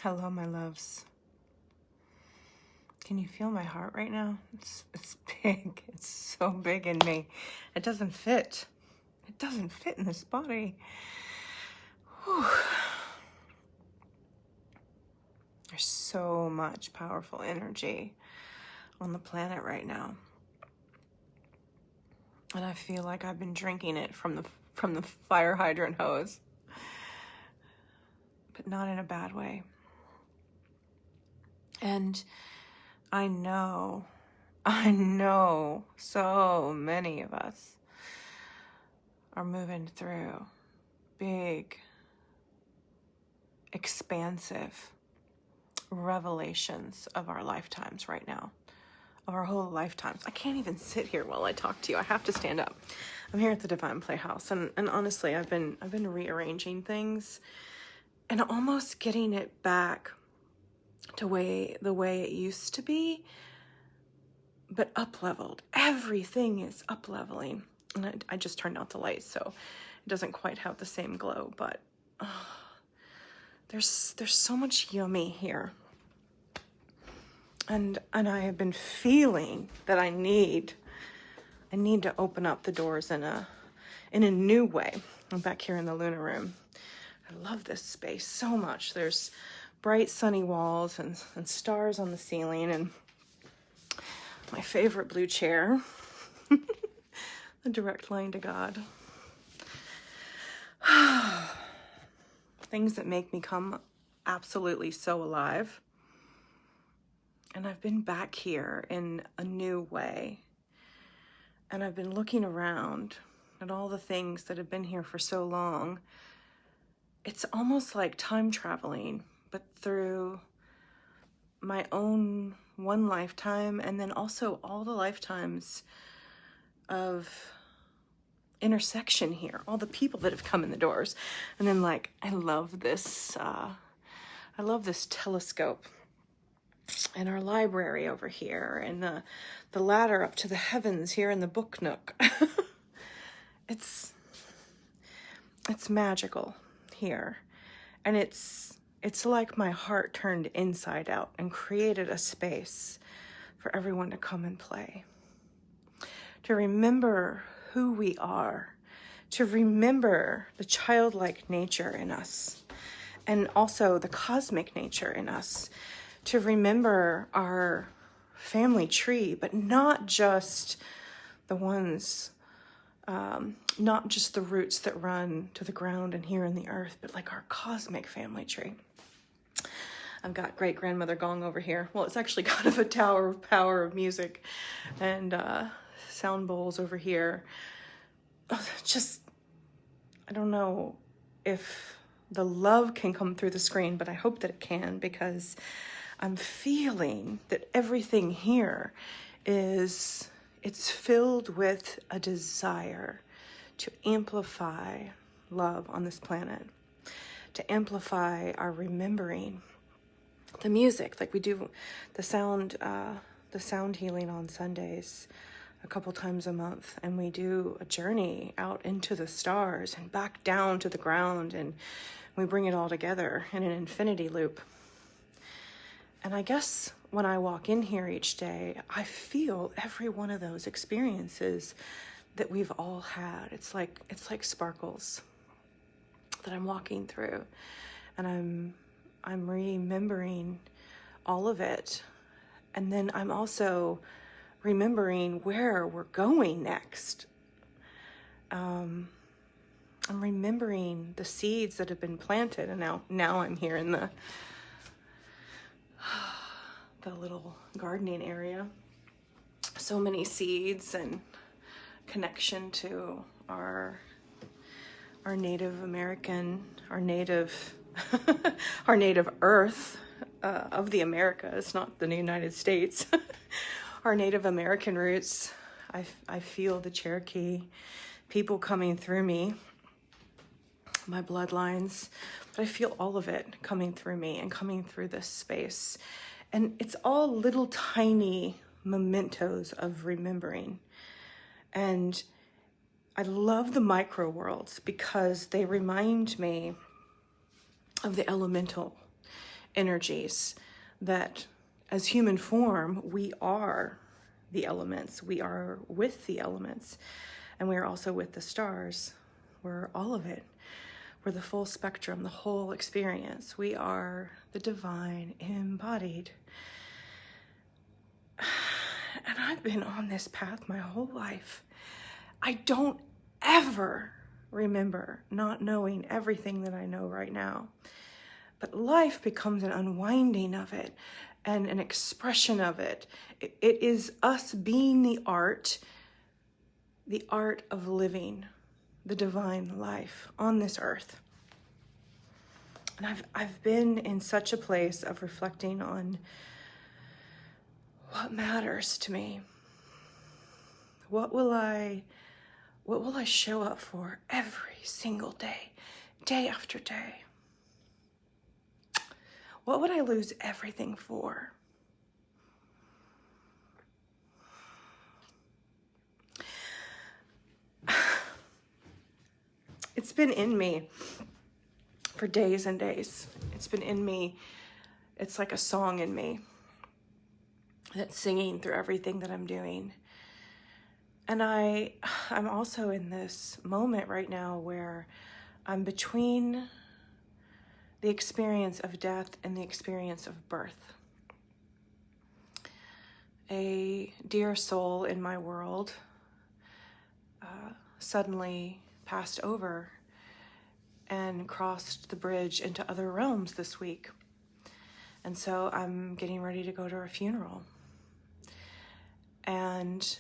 Hello, my loves. Can you feel my heart right now? It's big. It's so big in me. It doesn't fit. It doesn't fit in this body. Whew. There's so much powerful energy on the planet right now. And I feel like I've been drinking it from the fire hydrant hose. But not in a bad way. And I know so many of us are moving through big, expansive revelations of our lifetimes right now, of our whole lifetimes. I can't even sit here while I talk to you. I have to stand up. I'm here at the Divine Playhouse, and honestly, I've been rearranging things and almost getting it back to the way it used to be, but up-leveled. Everything is up-leveling. And I just turned out the lights, so it doesn't quite have the same glow, but there's so much yummy here. And I have been feeling that I need to open up the doors in a new way. I'm back here in the Luna Room. I love this space so much. There's bright sunny walls and stars on the ceiling, and my favorite blue chair, a direct line to God. Things that make me come absolutely so alive. And I've been back here in a new way. And I've been looking around at all the things that have been here for so long. It's almost like time traveling, but through my own one lifetime, and then also all the lifetimes of intersection here, all the people that have come in the doors. And then, like, I love this telescope and our library over here, and the ladder up to the heavens here in the book nook. It's magical here. And it's like my heart turned inside out and created a space for everyone to come and play. To remember who we are. To remember the childlike nature in us. And also the cosmic nature in us. To remember our family tree, but not just the ones, not just the roots that run to the ground and here in the earth, but like our cosmic family tree. I've got great grandmother gong over here. Well, it's actually kind of a tower of power of music, and sound bowls over here. Just, I don't know if the love can come through the screen, but I hope that it can, because I'm feeling that everything here it's filled with a desire to amplify love on this planet, to amplify our remembering the music, like we do the sound healing on Sundays a couple times a month, and we do a journey out into the stars and back down to the ground, and we bring it all together in an infinity loop. And I guess when I walk in here each day, I feel every one of those experiences that we've all had. It's like sparkles that I'm walking through, and I'm remembering all of it. And then I'm also remembering where we're going next. I'm remembering the seeds that have been planted, and now I'm here in the little gardening area. So many seeds and connection to our Native American, our native our native earth of the Americas, not the United States. Our Native American roots. I feel the Cherokee people coming through me, my bloodlines, but I feel all of it coming through me and coming through this space. And it's all little tiny mementos of remembering. And I love the micro worlds because they remind me of the elemental energies, that as human form, we are the elements. We are with the elements, and we are also with the stars. We're all of it. We're the full spectrum, the whole experience. We are the divine embodied. And I've been on this path my whole life. I don't ever remember not knowing everything that I know right now. But life becomes an unwinding of it and an expression of it. It is us being the art of living the divine life on this earth. And I've been in such a place of reflecting on what matters to me. What will I show up for every single day, day after day? What would I lose everything for? It's been in me for days and days. It's been in me. It's like a song in me that's singing through everything that I'm doing. And I'm also in this moment right now where I'm between the experience of death and the experience of birth. A dear soul in my world suddenly passed over and crossed the bridge into other realms this week. And so I'm getting ready to go to her funeral. And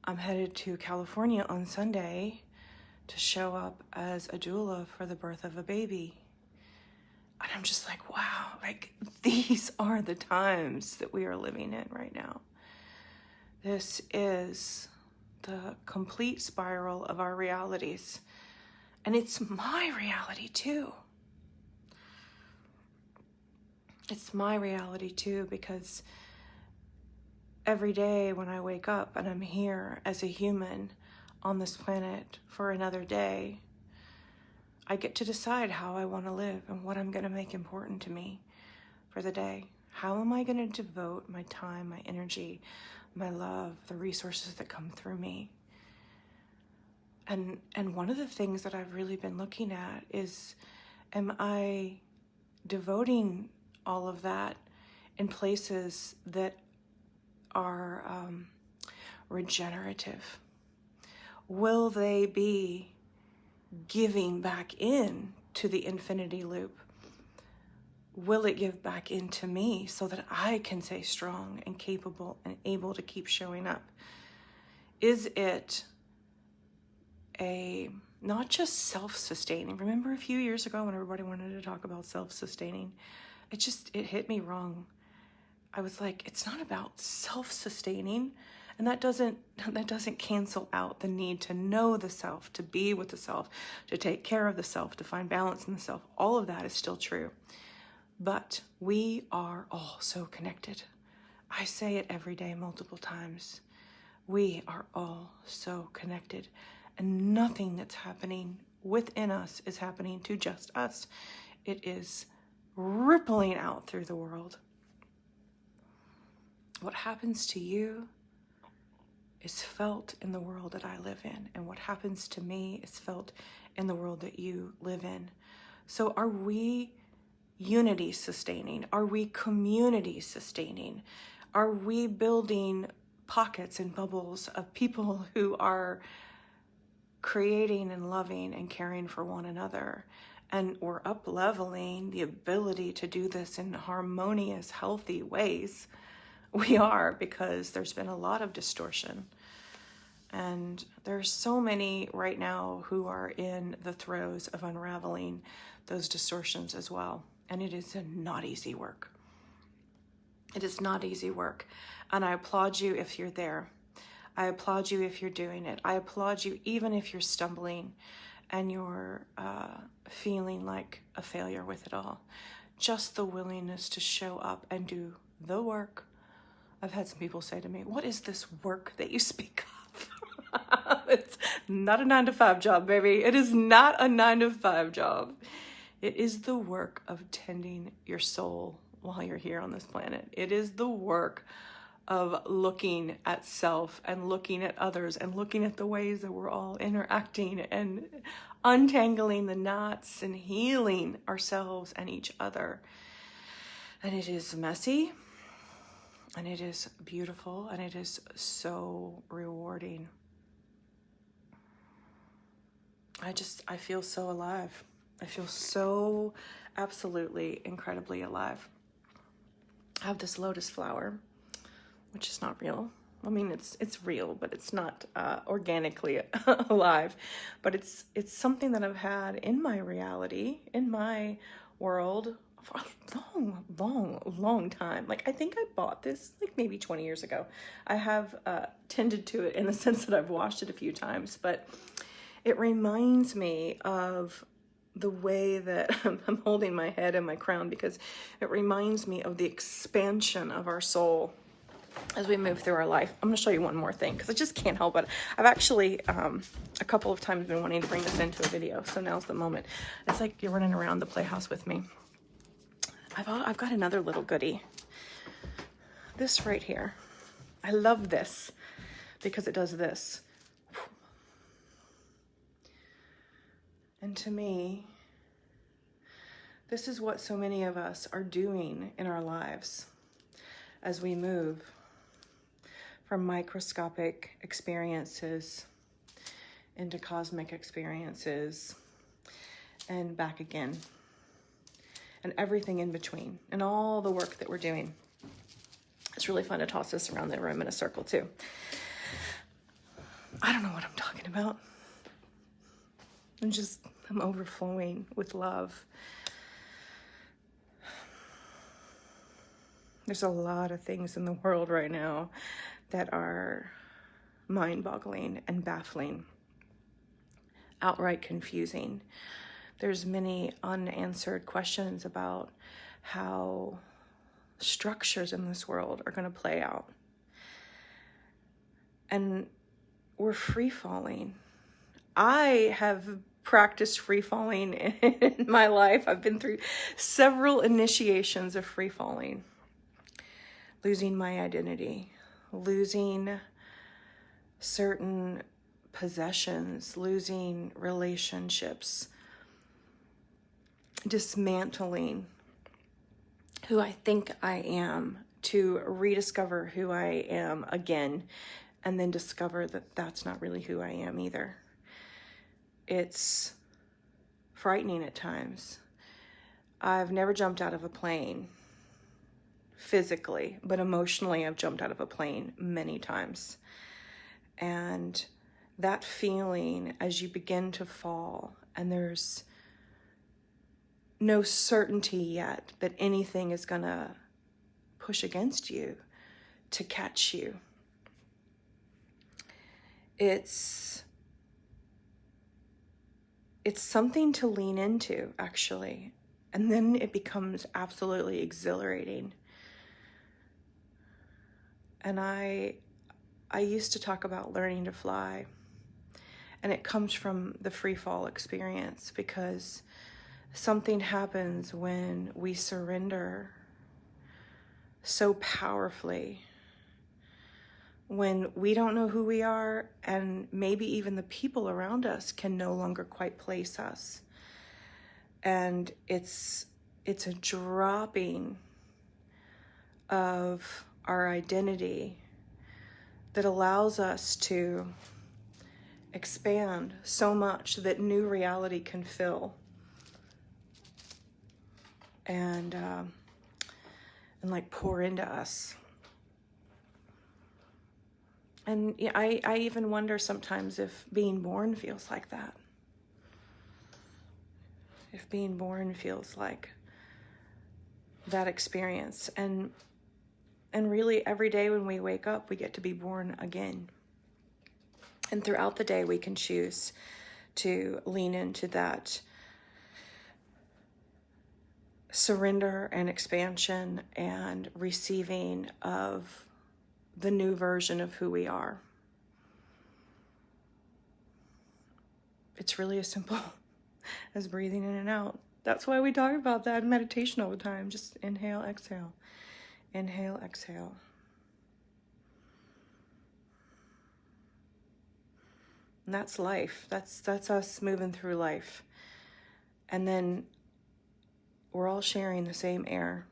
I'm headed to California on Sunday to show up as a doula for the birth of a baby. And I'm just like, wow, like these are the times that we are living in right now. This is the complete spiral of our realities. And it's my reality too. It's my reality too, because every day when I wake up and I'm here as a human on this planet for another day, I get to decide how I want to live and what I'm going to make important to me for the day. How am I going to devote my time, my energy, my love, the resources that come through me? And one of the things that I've really been looking at is, am I devoting all of that in places that are regenerative? Will they be giving back in to the infinity loop? Will it give back into me so that I can stay strong and capable and able to keep showing up? Is it not just self-sustaining? Remember a few years ago when everybody wanted to talk about self-sustaining? It hit me wrong. I was like, it's not about self-sustaining. And that doesn't cancel out the need to know the self, to be with the self, to take care of the self, to find balance in the self. All of that is still true. But we are all so connected. I say it every day, multiple times. We are all so connected. And nothing that's happening within us is happening to just us. It is rippling out through the world. What happens to you is felt in the world that I live in. And what happens to me is felt in the world that you live in. So are we unity sustaining? Are we community sustaining? Are we building pockets and bubbles of people who are creating and loving and caring for one another? And we're up-leveling the ability to do this in harmonious, healthy ways. We are, because there's been a lot of distortion. And there's so many right now who are in the throes of unraveling those distortions as well. And it is not easy work. It is not easy work. And I applaud you if you're there. I applaud you if you're doing it. I applaud you even if you're stumbling and you're feeling like a failure with it all. Just the willingness to show up and do the work. I've had some people say to me, what is this work that you speak of? It's not a 9-to-5 job, baby. It is not a 9-to-5 job. It is the work of tending your soul while you're here on this planet. It is the work of looking at self and looking at others and looking at the ways that we're all interacting and untangling the knots and healing ourselves and each other. And it is messy, and it is beautiful, and it is so rewarding. I feel so alive. I feel so absolutely incredibly alive. I have this lotus flower, which is not real. I mean, it's real, but it's not organically alive. But it's something that I've had in my reality, in my world, for a long time. Like, I think I bought this like maybe 20 years ago. I have tended to it in the sense that I've washed it a few times, but it reminds me of the way that I'm holding my head and my crown, because it reminds me of the expansion of our soul as we move through our life. I'm going to show you one more thing because I just can't help it. I've actually a couple of times been wanting to bring this into a video, so now's the moment. It's like you're running around the playhouse with me. I've got another little goodie. This right here. I love this because it does this. And to me, this is what so many of us are doing in our lives as we move from microscopic experiences into cosmic experiences and back again, and everything in between, and all the work that we're doing. It's really fun to toss this around the room in a circle too. I don't know what I'm talking about. I'm overflowing with love. There's a lot of things in the world right now that are mind-boggling and baffling, outright confusing. There's many unanswered questions about how structures in this world are going to play out. And we're free-falling. I have practiced free-falling in my life. I've been through several initiations of free-falling. Losing my identity, losing certain possessions, losing relationships, dismantling who I think I am to rediscover who I am again, and then discover that that's not really who I am either. It's frightening at times. I've never jumped out of a plane physically, but emotionally I've jumped out of a plane many times. And that feeling as you begin to fall, and there's no certainty yet that anything is gonna push against you to catch you. It's something to lean into, actually. And then it becomes absolutely exhilarating. And I used to talk about learning to fly. And it comes from the free fall experience, because something happens when we surrender so powerfully, when we don't know who we are, and maybe even the people around us can no longer quite place us. And it's a dropping of our identity that allows us to expand so much that new reality can fill and like pour into us. And yeah, I even wonder sometimes if being born feels like that. If being born feels like that experience. And really every day when we wake up, we get to be born again. And throughout the day, we can choose to lean into that surrender and expansion and receiving of the new version of who we are. It's really as simple as breathing in and out That's why we talk about that in meditation all the time. Just inhale, exhale. Inhale, exhale. And that's life. That's us moving through life. And then we're all sharing the same air.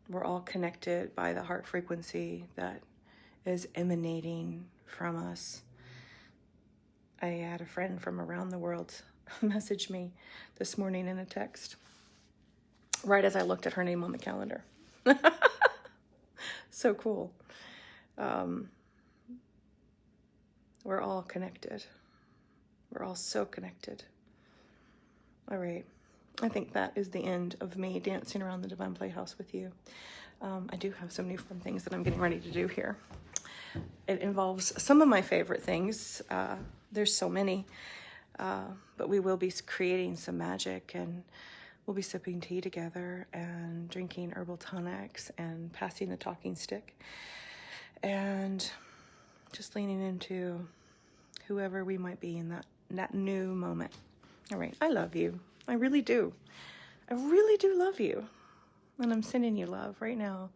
We're all connected by the heart frequency that is emanating from us. I had a friend from around the world message me this morning in a text, right as I looked at her name on the calendar. So cool. We're all connected. We're all so connected. All right. I think that is the end of me dancing around the Divine Playhouse with you. I do have some new fun things that I'm getting ready to do here. It involves some of my favorite things. There's so many. But we will be creating some magic, and we'll be sipping tea together and drinking herbal tonics and passing the talking stick and just leaning into whoever we might be in that new moment. All right. I love you. I really do. I really do love you. And I'm sending you love right now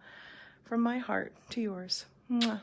from my heart to yours. Mwah.